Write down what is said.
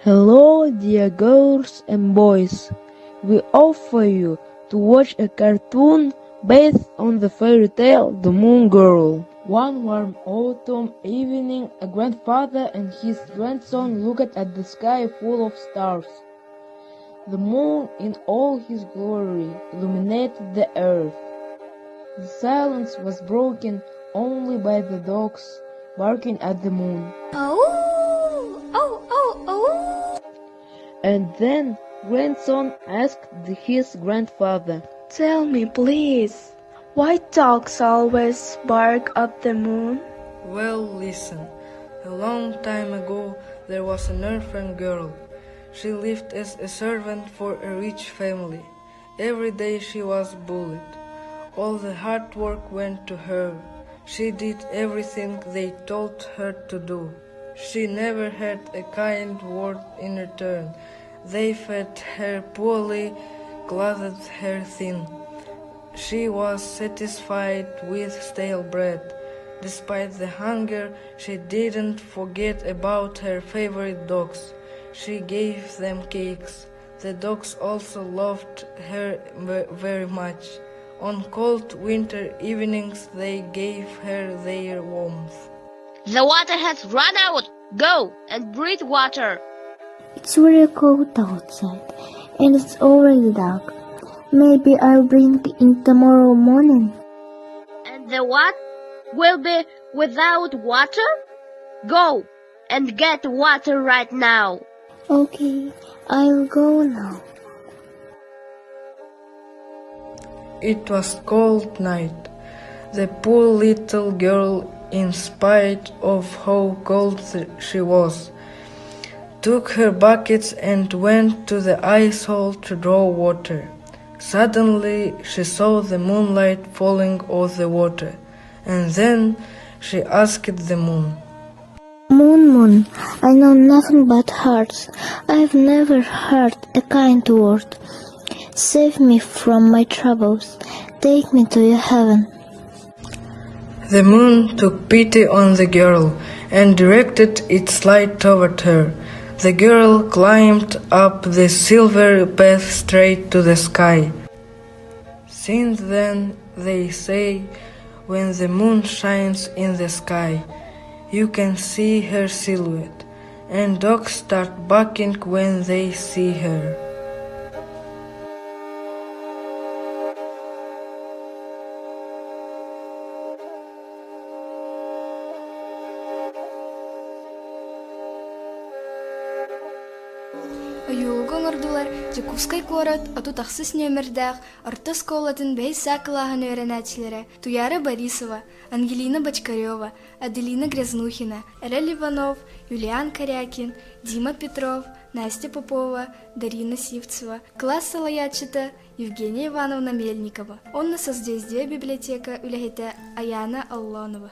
Hello, dear girls and boys. We offer you to watch a cartoon based on the fairy tale The Moon Girl. One warm autumn evening, a grandfather and his grandson looked at the sky full of stars. The moon in all his glory illuminated the earth. The silence was broken only by the dogs barking at the moon. Oh, oh, oh, oh. And then grandson asked his grandfather, "Tell me, please, why dogs always bark at the moon?" Well, listen. A long time ago, there was an orphan girl. She lived as a servant for a rich family. Every day she was bullied. All the hard work went to her. She did everything they told her to do. She never had a kind word in return. They fed her poorly, clothed her thin. She was satisfied with stale bread. Despite the hunger, she didn't forget about her favorite dogs. She gave them cakes. The dogs also loved her very much. On cold winter evenings, they gave her their warmth. The water has run out. Go and bring water. It's very cold outside, and it's already dark. Maybe I'll bring it tomorrow morning. And the what will be without water? Go and get water right now. Okay, I'll go now. It was cold night. The poor little girl, in spite of how cold she was, took her buckets and went to the ice hole to draw water. Suddenly she saw the moonlight falling on the water, and then she asked the moon, Moon, moon, I know nothing but hearts. I've never heard a kind word. Save me from my troubles. Take me to your heaven. The moon took pity on the girl and directed its light toward her. The girl climbed up the silver path straight to the sky. Since then, they say, when the moon shines in the sky, you can see her silhouette, and dogs start barking when they see her. Оюлугун ордулар Якутской город оту тахсыс нөмірдәг артыс колатын бәй сакылаһын өйрәнәтчеләре Туяра Борисова, Ангелина Бочкарева, Аделина Грязнухина, Эрель Иванов, Юлиан Корякин, Дима Петров, Настя Попова, Дарина Сивцева, класса лаячыта Евгения Ивановна Мельникова. Онна создействие библиотека үләһетә Аяна Аллонова.